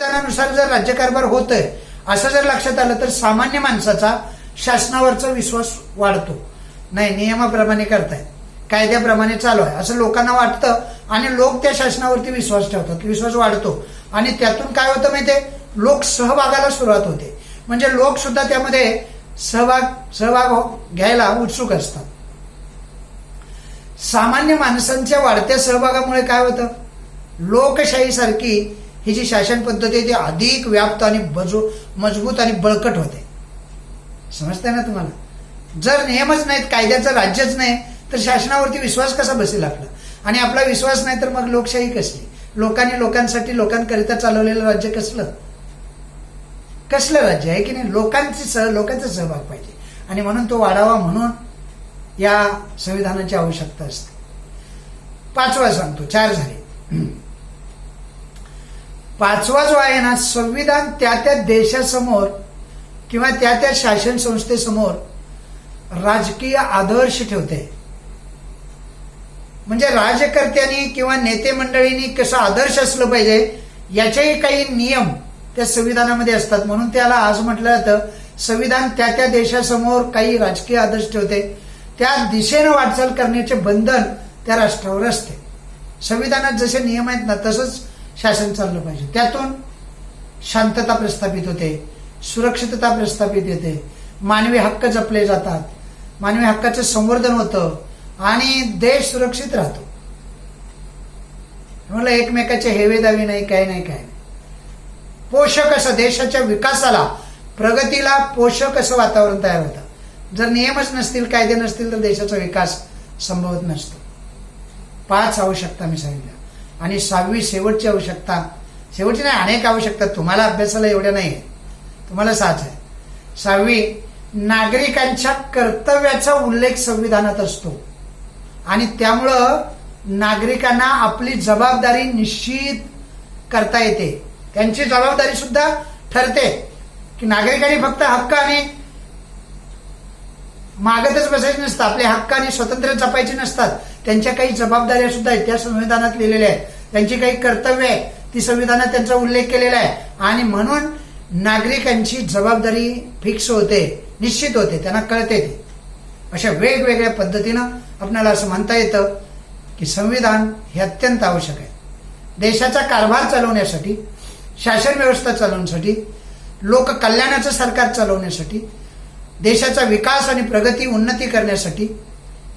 संविधानानुसार जर राज्यकारभार होतोय असं जर लक्षात आलं तर सामान्य माणसाचा शासनावरचा विश्वास वाढतो. नाही, नियमाप्रमाणे करतायत, कायद्याप्रमाणे चालू आहे असं लोकांना वाटतं आणि लोक त्या शासनावरती विश्वास ठेवतात, विश्वास वाढतो आणि त्यातून काय होतं माहितीये, लोक सहभागाला सुरुवात होते. म्हणजे लोक सुद्धा त्यामध्ये सहभाग घ्यायला उत्सुक असतात. सामान्य माणसांच्या वाढत्या सहभागामुळे काय होतं, लोकशाही सारखी ही जी शासन पद्धती आहे ती अधिक व्याप्त आणि मजबूत आणि बळकट होते. समजतंय ना तुम्हाला? जर नियमच नाहीत, कायद्याचं राज्यच नाही तर शासनावरती विश्वास कसा बसेल आपला? आणि आपला विश्वास नाही तर मग लोकशाही कसली? लोकांनी लोकांसाठी लोकांकरिता चालवलेलं राज्य कसलं राज्य आहे की नाही? लोकांचा सहभाग पाहिजे आणि म्हणून तो वाढावा, म्हणून या संविधानाची आवश्यकता असते. 5वा सांगतो, 4 झाले. 5वा जो आहे ना, संविधान त्या देशासमोर किंवा त्या शासन संस्थेसमोर राजकीय आदर्श ठेवते. म्हणजे राजकर्त्यांनी किंवा नेते मंडळींनी कसं आदर्श असलं पाहिजे याचेही काही नियम त्या संविधानामध्ये असतात. म्हणून त्याला आज म्हटलं जातं संविधान त्या देशासमोर काही राजकीय आदर्श ठेवते, त्या दिशेनं वाटचाल करण्याचे बंधन त्या राष्ट्रावर असते. संविधानात जसे नियम आहेत ना तसंच शासन चाललं पाहिजे. त्यातून शांतता प्रस्थापित होते, सुरक्षितता प्रस्थापित येते, मानवी हक्क जपले जातात, मानवी हक्काचं संवर्धन होतं आणि देश सुरक्षित राहतो. म्हणलं एकमेकाचे हेवेदावी नाही, काय नाही. पोषक असं देशाच्या विकासाला, प्रगतीला पोषक असं वातावरण तयार होतं. जर नियमच नसतील, कायदे नसतील तर देशाचा विकास संभवत नसतो. 5 आवश्यकता मी सांगितल्या. आणि 6वी शेवटची आवश्यकता, शेवटची नाही, अनेक आवश्यकता, तुम्हाला अभ्यासाला एवढ्या नाही आहे, तुम्हाला 6च आहे. 6वी, नागरिकांच्या कर्तव्याचा उल्लेख संविधानात असतो आणि त्यामुळं नागरिकांना आपली जबाबदारी निश्चित करता येते. त्यांची जबाबदारी सुद्धा ठरते की नागरिकांनी फक्त हक्क आणि मागतच बसायचे नसतात, आपले हक्क आणि स्वातंत्र्य जपायचे नसतात, त्यांच्या काही जबाबदाऱ्या सुद्धा आहेत त्या संविधानात लिहिलेल्या आहेत, त्यांची काही कर्तव्य आहे ती संविधानात त्यांचा उल्लेख केलेला आहे. आणि म्हणून नागरिकांची जबाबदारी फिक्स होते, निश्चित होते, त्यांना कळते ते. अशा वेगवेगळ्या पद्धतीनं आपल्याला असं म्हणता येतं की संविधान हे अत्यंत आवश्यक आहे. देशाचा कारभार चालवण्यासाठी, शासन व्यवस्था चालवण्यासाठी, लोककल्याणाचं सरकार चालवण्यासाठी, देशाचा विकास आणि प्रगती, उन्नती करण्यासाठी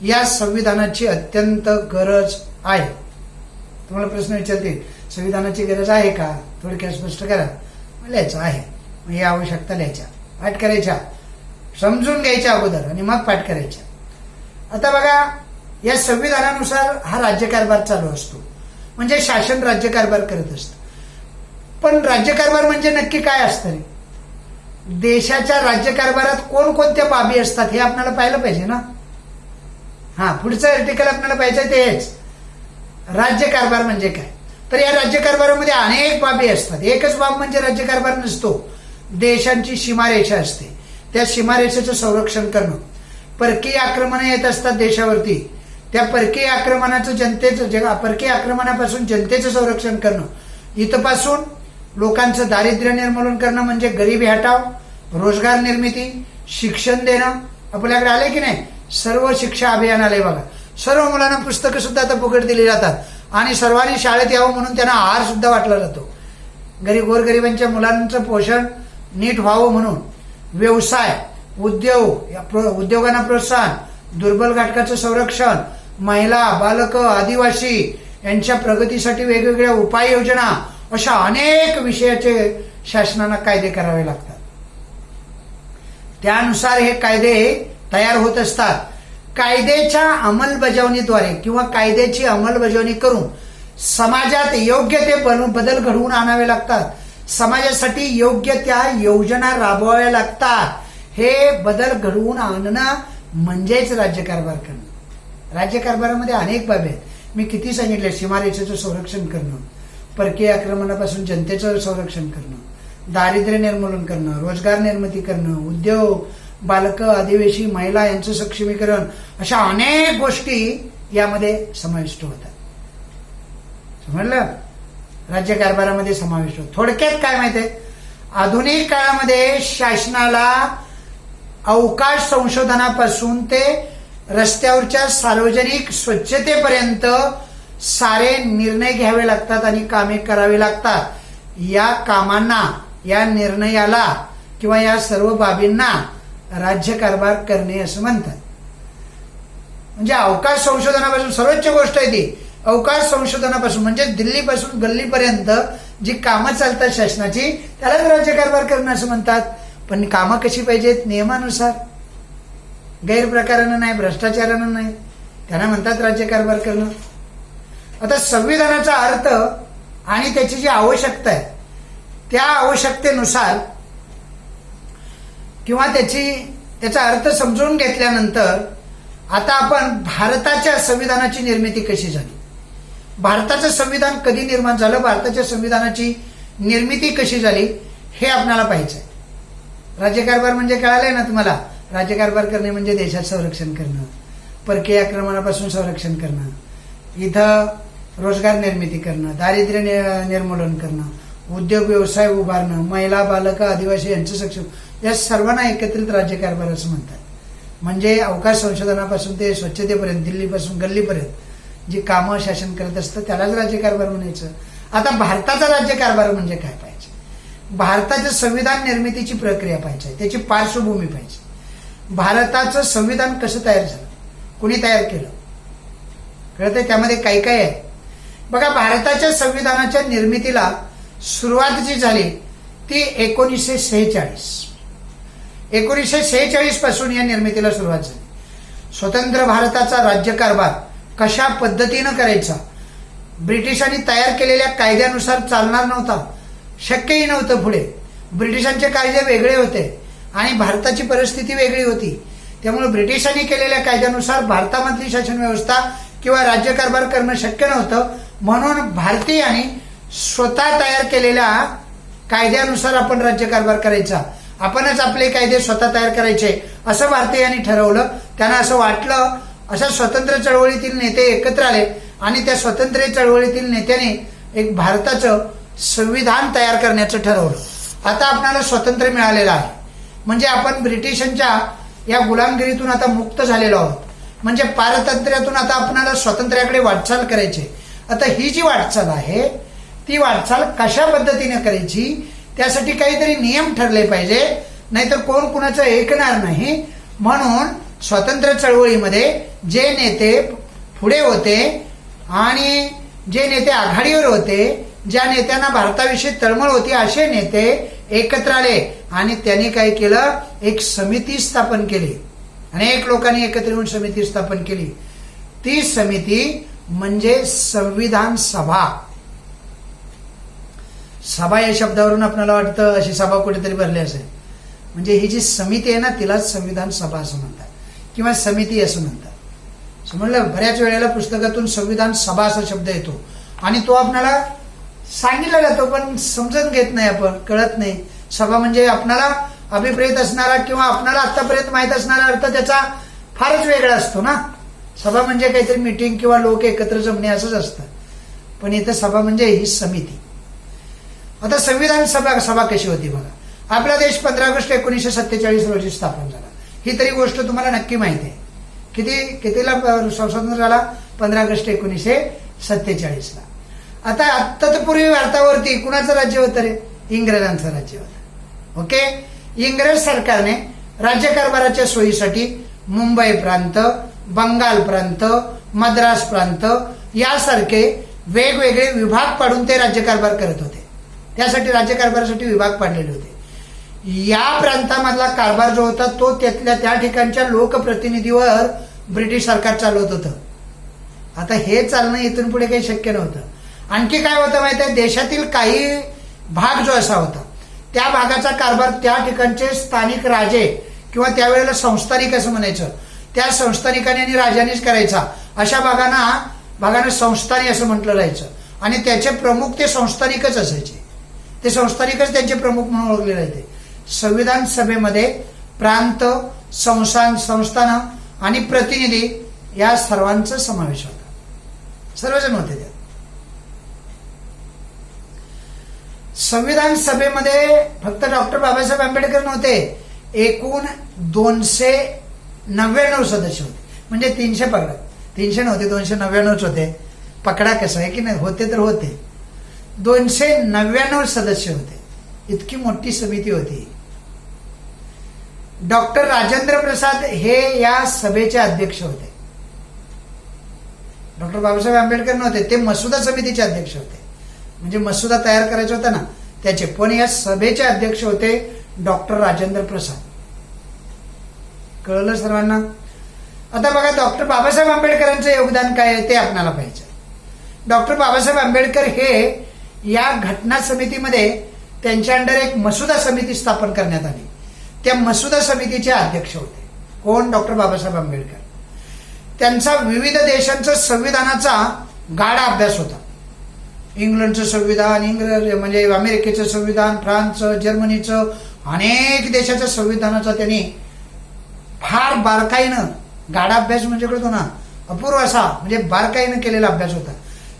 या संविधानाची अत्यंत गरज आहे. तुम्हाला प्रश्न विचारतील, संविधानाची गरज आहे का? थोडक्यात स्पष्ट करा. लिहायचं आहे, मग या आवश्यकता लिहायच्या, पाठ करायच्या, समजून घ्यायच्या अगोदर आणि मग पाठ करायच्या. आता बघा, या संविधानानुसार हा राज्यकारभार चालू असतो, म्हणजे शासन राज्यकारभार करत असतं. पण राज्यकारभार म्हणजे नक्की काय असतं रे? देशाच्या राज्यकारभारात कोणकोणत्या बाबी असतात हे आपल्याला पाहिलं पाहिजे ना. पुढचं आर्टिकल आपल्याला पाहिजे ते हेच, राज्यकारभार म्हणजे काय. तर या राज्यकारभारामध्ये अनेक बाबी असतात. एकच बाब म्हणजे राज्यकारभार नसतो. देशांची सीमारेषा असते, त्या सीमारेषेचं संरक्षण करणं. परकीय आक्रमण येत असतात देशावरती, त्या परकीय आक्रमणापासून जनतेचं संरक्षण करणं. इथपासून लोकांचं दारिद्र्य निर्मूलन करणं म्हणजे गरिबी हटाव, रोजगार निर्मिती, शिक्षण देणं. आपल्याकडे आले की नाही, सर्व शिक्षा अभियान आले बघा. सर्व मुलांना पुस्तकं सुद्धा आता फुकट दिली जातात आणि सर्वांनी शाळेत यावं म्हणून त्यांना आहार सुद्धा वाटला जातो. गोरगरिबांच्या मुलांचं पोषण नीट व्हावं म्हणून व्यवसाय, उद्योगांना प्रोत्साहन, दुर्बल घटकाचं संरक्षण, महिला, बालकं, आदिवासी यांच्या प्रगतीसाठी वेगवेगळ्या उपाययोजना, अशा अनेक विषयाचे शासनाला कायदे करावे लागतात. त्यानुसार हे कायदे तयार होत असतात. कायद्याच्या अंमलबजावणीद्वारे किंवा कायद्याची अंमलबजावणी करून समाजात योग्य ते बदल घडवून आणावे लागतात. समाजासाठी योग्य त्या योजना राबवाव्या लागतात. हे बदल घडवून आणणं म्हणजेच राज्यकारभार करणं. राज्यकारभारामध्ये अनेक बाबी आहेत, मी किती सांगितले. सीमारेषेचं संरक्षण करणं, परकीय आक्रमणापासून जनतेचं संरक्षण करणं, दारिद्र्य निर्मूलन करणं, रोजगार निर्मिती करणं, उद्योग, बालकं, आदिवासी, महिला यांचं सक्षमीकरण, अशा अनेक गोष्टी यामध्ये समाविष्ट होतात. समजलं? राज्यकारभारामध्ये समावेश होतो. थोडक्यात काय माहितीये, आधुनिक काळामध्ये शासनाला अवकाश संशोधनापासून ते रस्त्यावरच्या सार्वजनिक स्वच्छतेपर्यंत सारे निर्णय घ्यावे लागतात आणि कामे करावी लागतात. या कामांना, या निर्णयाला किंवा या सर्व बाबींना राज्यकारभार करणे असं म्हणतात. म्हणजे अवकाश संशोधनापासून सर्वोच्च गोष्ट आहे ती. अवकाश संशोधनापासून म्हणजे दिल्लीपासून गल्लीपर्यंत जी कामं चालतात शासनाची, त्यालाच राज्यकारभार करणं असं म्हणतात. पण कामं कशी पाहिजेत? नियमानुसार, गैरप्रकारानं नाही, भ्रष्टाचारानं नाही. त्यांना म्हणतात राज्यकारभार करणं. आता संविधानाचा अर्थ आणि त्याची जी आवश्यकता आहे, त्या आवश्यकतेनुसार किंवा त्याचा अर्थ समजून घेतल्यानंतर आता आपण भारताच्या संविधानाची निर्मिती कशी झाली, भारताचं संविधान कधी निर्माण झालं, भारताच्या संविधानाची निर्मिती कशी झाली हे आपल्याला पाहायचं आहे. राज्यकारभार म्हणजे कळालंय ना तुम्हाला? राज्यकारभार करणे म्हणजे देशात संरक्षण करणं, परकीय आक्रमणापासून संरक्षण करणं, इथं रोजगार निर्मिती करणं, दारिद्र्य निर्मूलन करणं, उद्योग व्यवसाय उभारणं, महिला, बालकं, आदिवासी यांचं सक्षम, या सर्वांना एकत्रित राज्यकारभार असं म्हणतात. म्हणजे अवकाश संशोधनापासून ते स्वच्छतेपर्यंत, दिल्लीपासून गल्लीपर्यंत जी कामं शासन करत असतं त्यालाच राज्यकारभार म्हणायचं. आता भारताचा राज्यकारभार म्हणजे काय पाहिजे? भारताचं संविधान निर्मितीची प्रक्रिया पाहिजे, त्याची पार्श्वभूमी पाहिजे. भारताचं संविधान कसं तयार झालं, कुणी तयार केलं, कळतंय? त्यामध्ये काय काय आहे बघा. भारताच्या संविधानाच्या निर्मितीला सुरुवात जी झाली ती 1946 पासून या निर्मितीला सुरुवात झाली. स्वतंत्र भारताचा राज्यकारभार कशा पद्धतीनं करायचा, ब्रिटिशांनी तयार केलेल्या कायद्यानुसार चालणार नव्हता, शक्यही नव्हतं. पुढे ब्रिटिशांचे कायदे वेगळे होते आणि भारताची परिस्थिती वेगळी होती. त्यामुळे ब्रिटिशांनी केलेल्या कायद्यानुसार भारतामधली शासन व्यवस्था किंवा राज्यकारभार करणं शक्य नव्हतं. म्हणून भारतीयांनी स्वतः तयार केलेल्या कायद्यानुसार आपण राज्यकारभार करायचा, आपणच आपले कायदे स्वतः तयार करायचे असं भारतीयांनी ठरवलं. त्यांना असं वाटलं. अशा स्वतंत्र चळवळीतील नेते एकत्र आले आणि त्या स्वतंत्र चळवळीतील नेत्याने एक भारताचं संविधान तयार करण्याचं ठरवलं. आता आपल्याला स्वातंत्र्य मिळालेलं आहे, म्हणजे आपण ब्रिटिशांच्या या गुलामगिरीतून आता मुक्त झालेलो आहोत. म्हणजे पारतंत्र्यातून आता आपल्याला स्वातंत्र्याकडे वाटचाल करायची. आता ही जी वाटचाल आहे ती वाटचाल कशा पद्धतीने करायची, त्यासाठी काहीतरी नियम ठरले पाहिजे, नाहीतर कोण कुणाचं ऐकणार नाही. म्हणून स्वातंत्र्य चळवळीमध्ये जे नेते पुढे होते आणि जे नेते आघाडीवर होते, ज्या नेत्यांना भारताविषयी तळमळ होती, असे नेते एकत्र आले आणि त्यांनी काय केलं, एक समिती स्थापन केली. अनेक लोकांनी एकत्र येऊन समिती स्थापन केली. ती समिती म्हणजे संविधान सभा. सभा या शब्दावरून आपल्याला वाटतं अशी सभा कुठेतरी भरली असेल. म्हणजे ही जी समिती आहे ना, तिलाच संविधान सभा असं म्हणतात किंवा समिती असं म्हणतात. समजलं? बऱ्याच वेळेला पुस्तकातून संविधान सभा असा शब्द येतो आणि तो आपल्याला सांगितला जातो, पण समजून घेत नाही आपण, कळत नाही. सभा म्हणजे आपल्याला अभिप्रेत असणारा किंवा आपल्याला आतापर्यंत माहित असणारा अर्थ त्याचा फारच वेगळा असतो ना. सभा म्हणजे काहीतरी मीटिंग किंवा लोक एकत्र जमणे असंच असतं, पण इथं सभा म्हणजे ही समिती. आता संविधान सभा कशी होती बघा. आपला देश 15 ऑगस्ट 1947 रोजी स्थापन झाला. ही तरी गोष्ट तुम्हाला नक्की माहिती आहे. कितीला स्वातंत्र्य झाला? 15 ऑगस्ट 1947ला. आता तत्पूर्वी भारतावरती कुणाचं राज्य होतं रे? इंग्रजांचं राज्य होतं. ओके. इंग्रज सरकारने राज्यकारभाराच्या सोयीसाठी मुंबई प्रांत, बंगाल प्रांत, मद्रास प्रांत यासारखे वेगवेगळे विभाग पाडून ते राज्यकारभार करत होते. त्यासाठी राज्यकारभारासाठी विभाग पाडलेले होते. या प्रांतामधला कारभार जो होता तो त्या ठिकाणच्या लोकप्रतिनिधीवर ब्रिटिश सरकार चालवत होतं. आता हे चालणं इथून पुढे काही शक्य नव्हतं. आणखी काय होतं माहिती आहे? देशातील काही भाग जो असा होता त्या भागाचा कारभार त्या ठिकाणचे स्थानिक राजे किंवा त्यावेळेला संस्थानिक असं म्हणायचं, त्या संस्थानिकांनी आणि राजांनीच करायचा. अशा भागांना संस्थानी असं म्हटलं जायचं आणि त्याचे प्रमुख ते संस्थानिकच असायचे. ते संस्थानिकच त्यांचे प्रमुख म्हणून ओळखले जायचे. संविधान सभेमध्ये प्रांत, संस्थान आणि प्रतिनिधी या सर्वांचा समावेश होता. सर्वजण होते त्यात. संविधान सभेमध्ये फक्त डॉक्टर बाबासाहेब आंबेडकर नव्हते, एकूण 299 सदस्य होते. म्हणजे 300 पकडा, 300 नव्हते, 299 होते. पकडा कसं आहे की नाही, होते तर होते. 299 सदस्य होते. इतकी मोठी समिती होती. डॉक्टर राजेंद्र प्रसाद हे या सभेचे अध्यक्ष होते. डॉक्टर बाबासाहेब आंबेडकर नव्हते, ते मसुदा समितीचे अध्यक्ष होते. म्हणजे मसुदा तयार करायचा होता ना त्याचे. पण या सभेचे अध्यक्ष होते डॉक्टर राजेंद्र प्रसाद. कळलं सर्वांना? आता बघा, डॉक्टर बाबासाहेब आंबेडकरांचं योगदान काय आहे ते आपल्याला पाहिजे. डॉक्टर बाबासाहेब आंबेडकर हे या घटना समितीमध्ये त्यांच्या अंडर एक मसुदा समिती स्थापन करण्यात आली. त्या मसुदा समितीचे अध्यक्ष होते कोण? डॉक्टर बाबासाहेब आंबेडकर. त्यांचा विविध देशांचा संविधानाचा गाढा अभ्यास होता. इंग्लंडचं संविधान, म्हणजे अमेरिकेचं संविधान, फ्रान्सचं, जर्मनीचं, अनेक देशाच्या संविधानाचा त्यांनी फार बारकाईनं, गाढा अभ्यास म्हणजे कळतो ना, अपूर्व असा म्हणजे बारकाईनं केलेला अभ्यास होता.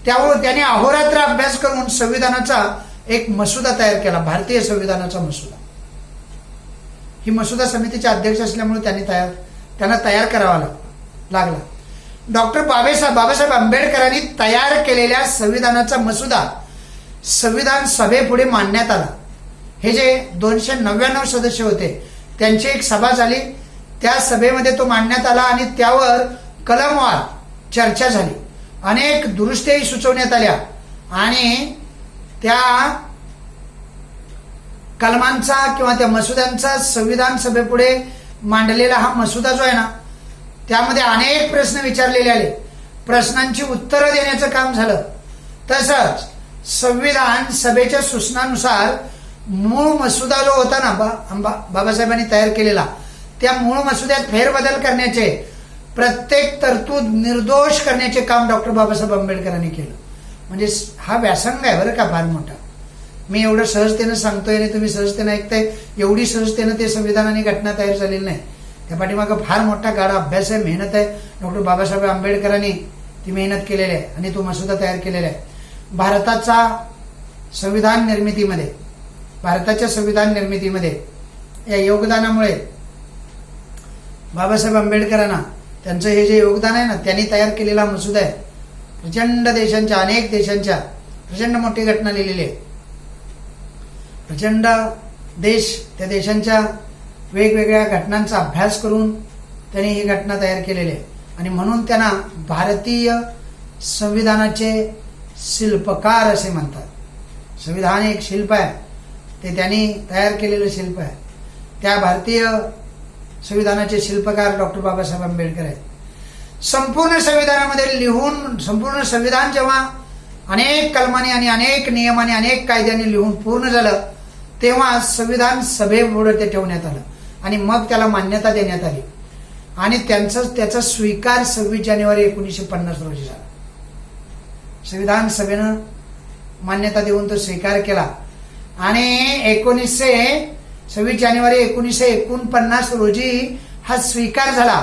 त्यामुळे त्यांनी अहोरात्र अभ्यास करून संविधानाचा एक मसुदा तयार केला, भारतीय संविधानाचा मसुदा. ही मसुदा समितीचे अध्यक्ष असल्यामुळे त्यांना तयार करावा लागला. डॉक्टर बाबासाहेब आंबेडकरांनी तयार केलेल्या संविधानाचा मसुदा संविधान सभेपुढे मांडण्यात आला. हे जे 299 सदस्य होते त्यांची एक सभा झाली. त्या सभेमध्ये तो मांडण्यात आला आणि त्यावर कलमवार चर्चा झाली. अनेक दुरुस्त्याही सुचवण्यात आल्या आणि त्या कलमांचा किंवा त्या मसुद्यांचा संविधान सभेपुढे मांडलेला हा मसुदा जो आहे ना, त्यामध्ये अनेक प्रश्न विचारलेले आले. प्रश्नांची उत्तरं देण्याचं काम झालं. तसंच संविधान सभेच्या सूचनानुसार मूळ मसुदा जो होता ना बाबासाहेबांनी तयार केलेला, त्या मूळ मसुद्यात फेरबदल करण्याचे, प्रत्येक तरतूद निर्दोष करण्याचे काम डॉक्टर बाबासाहेब आंबेडकरांनी केलं. म्हणजे हा व्यासंग आहे बरं का, फार मोठा. मी एवढं सहजतेनं सांगतोय आणि तुम्ही सहजतेनं ऐकताय, एवढी सहजतेनं ते संविधान आणि घटना तयार झालेली नाही. त्या पाठीमागं फार मोठा गाढा अभ्यास आहे, मेहनत आहे. डॉक्टर बाबासाहेब आंबेडकरांनी ती मेहनत केलेली आहे आणि तो मसुदा तयार केलेला आहे. भारताच्या संविधान निर्मितीमध्ये या योगदानामुळे बाबासाहेब आंबेडकरांना त्यांचं हे जे योगदान आहे ना, त्यांनी तयार केलेला मसुदा आहे. प्रचंड देशांच्या, अनेक देशांच्या प्रचंड मोठी घटना लिहिलेली आहे. प्रचंड देश, त्या देशांच्या वेगवेगळ्या घटनांचा अभ्यास करून त्यांनी ही घटना तयार केलेली आहे. आणि म्हणून त्यांना भारतीय संविधानाचे शिल्पकार असे म्हणतात. संविधान एक शिल्प आहे, ते त्यांनी तयार केलेलं शिल्प आहे. त्या भारतीय संविधानाचे शिल्पकार डॉक्टर बाबासाहेब आंबेडकर आहेत. संपूर्ण संविधानामध्ये लिहून, संपूर्ण संविधान जेव्हा अनेक कलमांनी आणि अनेक नियमांनी, अनेक कायद्यांनी लिहून पूर्ण झालं, तेव्हा संविधान सभेपुढे ते ठेवण्यात आलं आणि मग त्याला मान्यता देण्यात आली. आणि त्याचा स्वीकार 26 जानेवारी 1950 रोजी झाला. संविधान सभेनं मान्यता देऊन तो स्वीकार केला आणि 26 जानेवारी 1949 रोजी हा स्वीकार झाला.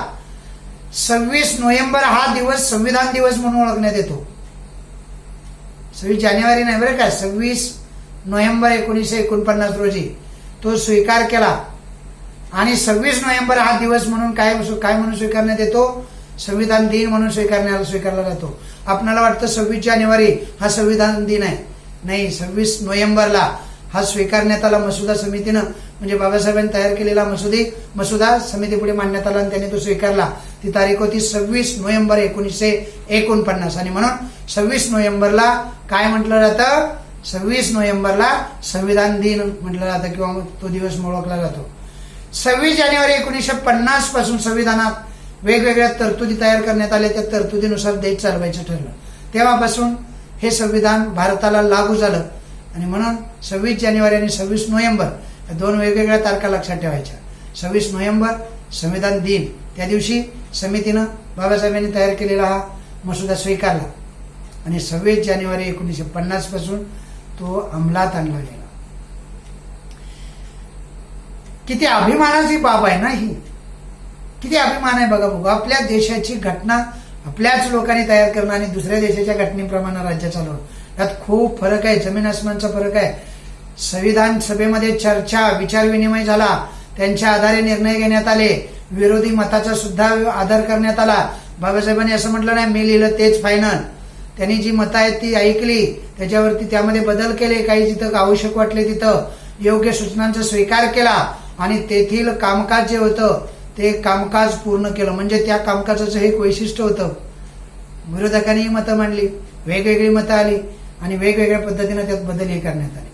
26 नोव्हेंबर हा दिवस संविधान दिवस म्हणून ओळखण्यात येतो. 26 जानेवारी नाही बरं का, 26 नोव्हेंबर 1949 रोजी तो स्वीकार केला. आणि 26 नोव्हेंबर हा दिवस म्हणून काय म्हणून स्वीकारण्यात येतो? संविधान दिन म्हणून स्वीकारला जातो. आपल्याला वाटतं 26 जानेवारी हा संविधान दिन आहे. नाही, 26 नोव्हेंबरला हा स्वीकारण्यात आला मसुदा समितीनं. म्हणजे बाबासाहेबांनी तयार केलेला मसुदा समितीपुढे मांडण्यात आला आणि त्यांनी तो स्वीकारला. ती तारीख होती 26 नोव्हेंबर 1949. आणि म्हणून 26 नोव्हेंबरला काय म्हटलं जातं? 26 नोव्हेंबरला संविधान दिन म्हटलं जातं किंवा तो दिवस ओळखला जातो. 26 जानेवारी 1950 पासून संविधानात वेगवेगळ्या तरतुदी तयार करण्यात आल्या. त्या तरतुदीनुसार देश चालवायचं ठरलं. तेव्हापासून हे संविधान भारताला लागू झालं. आणि म्हणून 26 जानेवारी आणि 26 नोव्हेंबर या दोन वेगवेगळ्या तारखा लक्षात ठेवायच्या. 26 नोव्हेंबर संविधान दिन, त्या दिवशी समितीनं बाबासाहेबांनी तयार केलेला हा मसुदा स्वीकारला आणि 26 जानेवारी 1950 पासून तो अंमलात आणला गेला. किती अभिमानाची बाब आहे ना ही. किती अभिमान आहे बघा. आपल्या देशाची घटना आपल्याच लोकांनी तयार करणं आणि दुसऱ्या देशाच्या घटनेप्रमाणे राज्य चालवणं, यात खूप फरक आहे. जमीन आसमानचा फरक आहे. संविधान सभेमध्ये चर्चा विचारविनिमय झाला, त्यांच्या आधारे निर्णय घेण्यात आले, विरोधी मताचा सुद्धा आदर करण्यात आला. बाबासाहेबांनी असं म्हटलं नाही मी लिहिलं तेच फायनल. त्यांनी जी मतं आहेत ती ऐकली, त्याच्यावरती त्यामध्ये बदल केले, काही जिथं आवश्यक वाटले तिथं योग्य सूचनांचा स्वीकार केला आणि तेथील कामकाज जे होतं ते कामकाज पूर्ण केलं. म्हणजे त्या कामकाजाचं एक वैशिष्ट्य होतं, विरोधकांनी मतं मांडली, वेगवेगळी मतं आली आणि वेगवेगळ्या पद्धतीने त्यात बदलही करण्यात आले.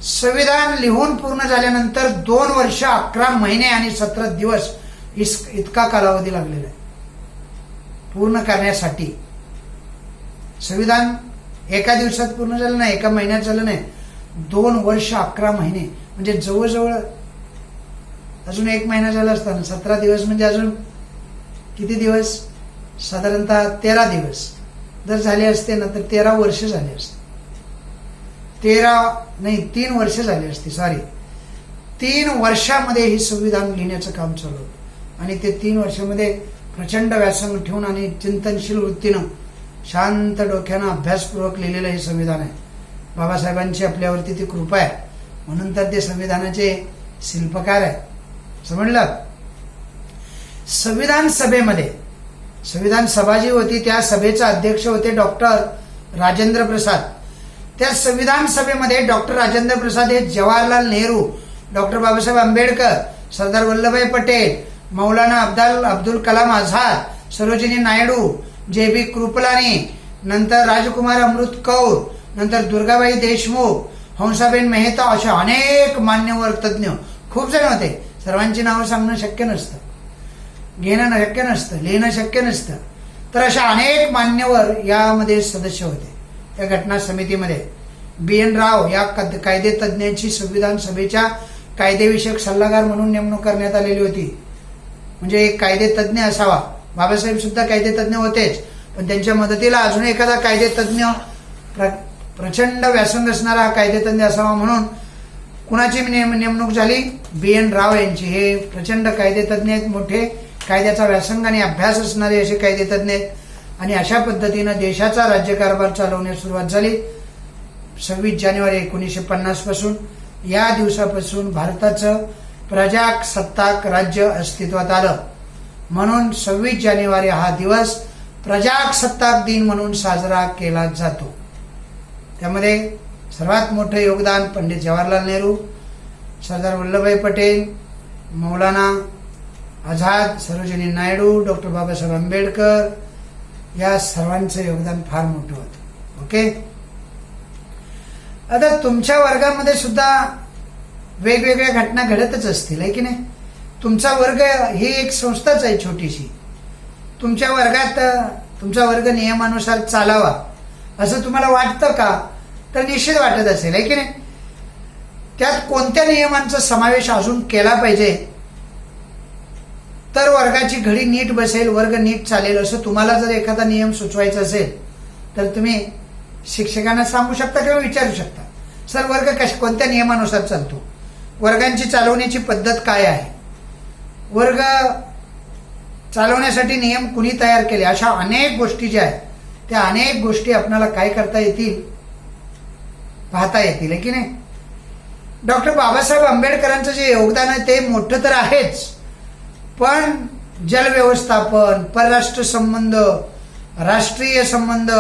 संविधान लिहून पूर्ण झाल्यानंतर 2 वर्ष 11 महिने आणि 17 दिवस इतका कालावधी लागलेला आहे पूर्ण करण्यासाठी. संविधान एका दिवसात पूर्ण झालं नाही, एका महिन्यात झालं नाही, 2 वर्ष 11 महिने म्हणजे जवळजवळ अजून 1 महिना झाला असता. 17 दिवस म्हणजे अजून किती दिवस, साधारणतः 13 दिवस जर झाले असते ना तर 13 वर्ष झाले असते. 3 वर्ष झाली असती. 3 वर्षामध्ये हे संविधान लिहिण्याचं काम चालू होतं आणि ते 3 वर्षामध्ये प्रचंड व्यासंग ठेवून आणि चिंतनशील वृत्तीनं शांत डोक्यानं अभ्यासपूर्वक लिहिलेलं हे संविधान आहे. बाबासाहेबांची आपल्यावरती ती कृपा आहे म्हणून तर ते संविधानाचे शिल्पकार आहे. समजलं. संविधान सभेमध्ये संविधान सभा जी होती त्या सभेचे अध्यक्ष होते डॉक्टर राजेंद्र प्रसाद. त्या संविधान सभेमध्ये डॉक्टर राजेंद्र प्रसाद हे जवाहरलाल नेहरू, डॉक्टर बाबासाहेब आंबेडकर, सरदार वल्लभभाई पटेल, मौलाना अब्दुल कलाम आझाद, सरोजिनी नायडू, जे.बी. कृपलानी, नंतर राजकुमार अमृत कौर, नंतर दुर्गाबाई देशमुख, हंसाबेन मेहता अशा अनेक मान्यवर तज्ज्ञ खूप जण होते. सर्वांची नावं सांगणं शक्य नसतं, घेणं शक्य नसतं, लिहिणं शक्य नसतं. तर अशा अनेक मान्यवर यामध्ये सदस्य होते या घटना समितीमध्ये. B.N. राव या कायदे तज्ज्ञांची संविधान सभेच्या कायदेविषयक सल्लागार म्हणून नेमणूक करण्यात आलेली होती. म्हणजे एक कायदे तज्ज्ञ असावा. बाबासाहेब सुद्धा कायदे तज्ज्ञ होतेच, पण त्यांच्या मदतीला अजून एखादा कायदे तज्ज्ञ प्रचंड व्यासंग असणारा हा कायदे तज्ज्ञ असावा म्हणून कुणाची नेमणूक झाली, B.N. राव यांची. हे प्रचंड कायदे तज्ज्ञ आहेत, मोठे कायद्याचा व्यासंग आणि अभ्यास असणारे असे कायदे तज्ज्ञ आहेत. आणि अशा पद्धतीनं देशाचा राज्यकारभार चालवण्यास सुरुवात झाली. 26 जानेवारी 1950 पासून या दिवसापासून भारताचं प्रजासत्ताक राज्य अस्तित्वात आलं. म्हणून 26 जानेवारी हा दिवस प्रजासत्ताक दिन म्हणून साजरा केला जातो. त्यामध्ये सर्वात मोठं योगदान पंडित जवाहरलाल नेहरू, सरदार वल्लभभाई पटेल, मौलाना आझाद, सरोजिनी नायडू, डॉक्टर बाबासाहेब आंबेडकर या सर्वांचं योगदान फार मोठं होतं. ओके. आता तुमच्या वर्गामध्ये सुद्धा वेगवेगळ्या घटना घडतच असतील, आहे की नाही. तुमचा वर्ग ही एक संस्थाच आहे छोटीशी. तुमच्या वर्गात तुमचा वर्ग नियमानुसार चालावा असं तुम्हाला वाटतं का, तर निश्चित वाटत असेल, आहे की नाही. त्यात कोणत्या नियमांचा समावेश अजून केला पाहिजे तर वर्गाची घडी नीट बसेल, वर्ग नीट चालेल असं तुम्हाला जर एखादा नियम सुचवायचा असेल तर तुम्ही शिक्षकांना सांगू शकता किंवा विचारू शकता, सर वर्ग कोणत्या नियमानुसार चालतो, वर्गांची चालवण्याची पद्धत काय आहे, वर्ग चालवण्यासाठी नियम कुणी तयार केले. अशा अनेक गोष्टी ज्या आहेत त्या अनेक गोष्टी आपल्याला काय करता येतील, पाहता येतील, आहे की नाही. डॉक्टर बाबासाहेब आंबेडकरांचं जे योगदान आहे ते मोठं तर आहेच, पण जल व्यवस्थापन, परराष्ट्र संबंध, राष्ट्रीय संबंध,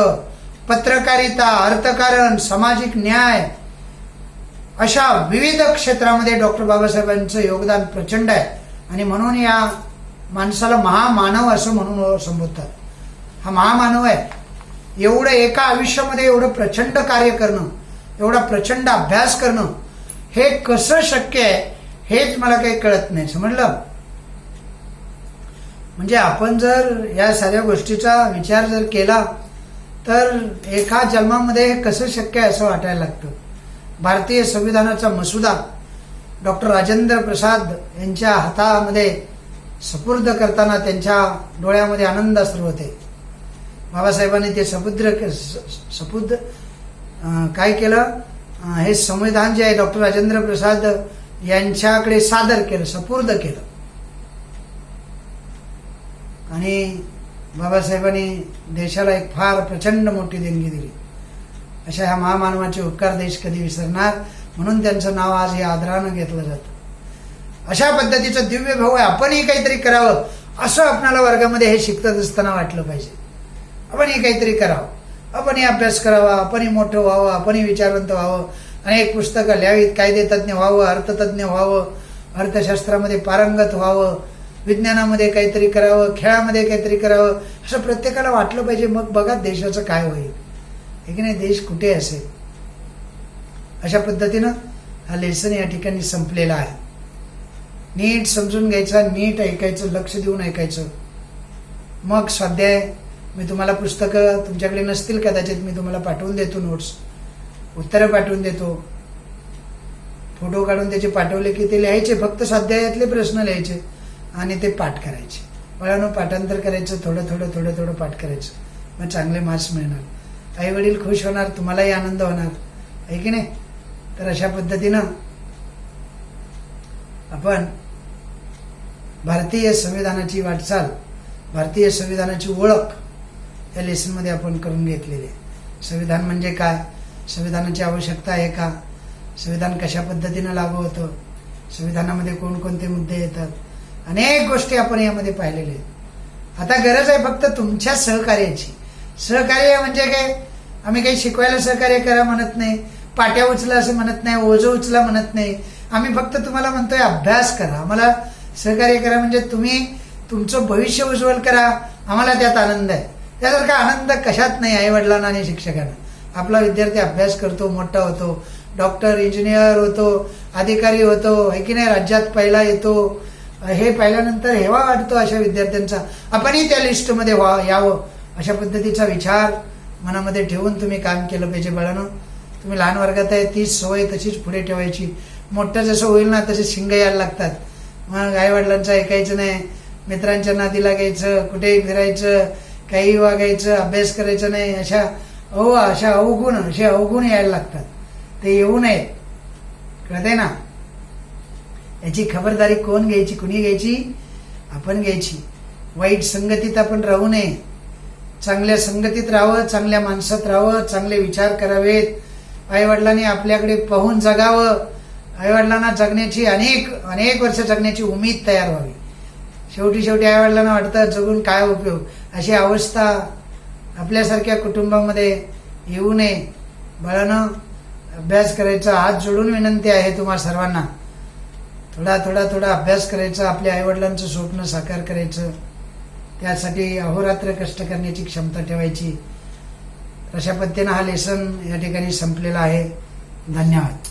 पत्रकारिता, अर्थकारण, सामाजिक न्याय अशा विविध क्षेत्रामध्ये डॉक्टर बाबासाहेबांचं योगदान प्रचंड आहे. आणि म्हणून या माणसाला महामानव असं म्हणून संबोधतात. हा महामानव आहे. एवढं एका आयुष्यामध्ये एवढं प्रचंड कार्य करणं, एवढा प्रचंड अभ्यास करणं हे कसं शक्य आहे हेच मला काही कळत नाही. समजलं. म्हणजे आपण जर या साऱ्या गोष्टीचा विचार जर केला तर एका जन्मामध्ये हे कसं शक्य आहे असं वाटायला लागतं. भारतीय संविधानाचा मसुदा डॉक्टर राजेंद्र प्रसाद यांच्या हातामध्ये सुपूर्द करताना त्यांच्या डोळ्यामध्ये आनंदाश्रू होते. बाबासाहेबांनी ते सपुद्र काय केलं, हे संविधान जे आहे डॉक्टर राजेंद्र प्रसाद यांच्याकडे सादर केलं, सुपूर्द केलं. आणि बाबासाहेबांनी देशाला एक फार प्रचंड मोठी देणगी दिली. अशा ह्या महामानवाचे उपकार देश कधी विसरणार. म्हणून त्यांचं नाव आज हे आदरानं घेतलं जातं. अशा पद्धतीचं दिव्य भाऊ आहे. आपणही काहीतरी करावं असं आपल्याला वर्गामध्ये हे शिकत असताना वाटलं पाहिजे. आपणही काहीतरी करावं, आपणही अभ्यास करावा, आपणही मोठं व्हावं, आपणही विचारवंत व्हावं, अनेक पुस्तकं लिहावीत, कायदेतज्ञ व्हावं, अर्थतज्ञ व्हावं, अर्थशास्त्रामध्ये पारंगत व्हावं, विज्ञानामध्ये काहीतरी करावं, खेळामध्ये काहीतरी करावं, असं प्रत्येकाला वाटलं पाहिजे. मग बघा देशाचं काय होईल, हे की नाही, देश कुठे असेल. अशा पद्धतीनं हा लेसन या ठिकाणी संपलेला आहे. नीट समजून घ्यायचा, नीट ऐकायचं, लक्ष देऊन ऐकायचं. मग स्वाध्याय मी तुम्हाला पुस्तकं तुमच्याकडे नसतील कदाचित, मी तुम्हाला पाठवून देतो, नोट्स उत्तरं पाठवून देतो, फोटो काढून त्याचे पाठवले की ते लिहायचे, फक्त स्वाध्यायातले प्रश्न लिहायचे आणि ते पाठ करायचे. मुलांनो पाठांतर करायचं, थोडं थोडं थोडं थोडं पाठ करायचं, मग चांगले मार्क्स मिळणार, आई वडील खुश होणार, तुम्हालाही आनंद होणार, आहे की नाही. तर अशा पद्धतीनं आपण भारतीय संविधानाची वाटचाल, भारतीय संविधानाची ओळख या लेसनमध्ये आपण करून घेतलेली आहे. संविधान म्हणजे काय, संविधानाची आवश्यकता आहे का, संविधान कशा पद्धतीनं लागू होतं, संविधानामध्ये कोणकोणते मुद्दे येतात, अनेक गोष्टी आपण यामध्ये पाहिलेल्या आहेत. आता गरज आहे फक्त तुमच्या सहकार्याची. सहकार्य म्हणजे काय, आम्ही काही शिकवायला सहकार्य करा म्हणत नाही, पाट्या उचला असं म्हणत नाही, ओझं उचला म्हणत नाही. आम्ही फक्त तुम्हाला म्हणतोय अभ्यास करा, आम्हाला सहकार्य करा, म्हणजे तुम्ही तुमचं भविष्य उज्ज्वल करा, आम्हाला त्यात आनंद आहे. त्यासारखा आनंद कशात नाही आई वडिलांना आणि शिक्षकांना. आपला विद्यार्थी अभ्यास करतो, मोठा होतो, डॉक्टर इंजिनियर होतो, अधिकारी होतो, आहे की नाही, राज्यात पहिला येतो, हे पाहिल्यानंतर हेवा वाटतो अशा विद्यार्थ्यांचा. आपणही त्या लिस्टमध्ये यावं अशा पद्धतीचा विचार मनामध्ये ठेवून तुम्ही काम केलं पाहिजे. बाळांनो तुम्ही लहान वर्गात आहे, तीच सवय तशीच पुढे ठेवायची. मोठं जसं होईल ना तसे शिंग यायला लागतात. मग आई वडिलांचं ऐकायचं नाही, मित्रांच्या नादी लागायचं, कुठेही फिरायचं, काही वागायचं, अभ्यास करायचं नाही, अशा अवगुण यायला लागतात. ते येऊ नयेत, कळतंय ना. याची खबरदारी कोण घ्यायची, कुणी घ्यायची, आपण घ्यायची. वाईट संगतीत आपण राहू नये, चांगल्या संगतीत राहावं, चांगल्या माणसात राहावं, चांगले विचार करावेत. आईवडिलांनी आपल्याकडे पाहून जगावं. आईवडिलांना जगण्याची अनेक वर्ष जगण्याची उमेद तयार व्हावी. शेवटी आईवडिलांना वाटतं जगून काय उपयोग, अशी अवस्था आपल्यासारख्या कुटुंबामध्ये येऊ नये. बाळांनो अभ्यास करायचा, हात जोडून विनंती आहे तुम्हा सर्वांना. थोडा अभ्यास करायचा, आपल्या आईवडिलांचं स्वप्न साकार करायचं, त्यासाठी अहोरात्र कष्ट करण्याची क्षमता ठेवायची. अशा पद्धतीनं हा लेसन या ठिकाणी संपलेला आहे. धन्यवाद.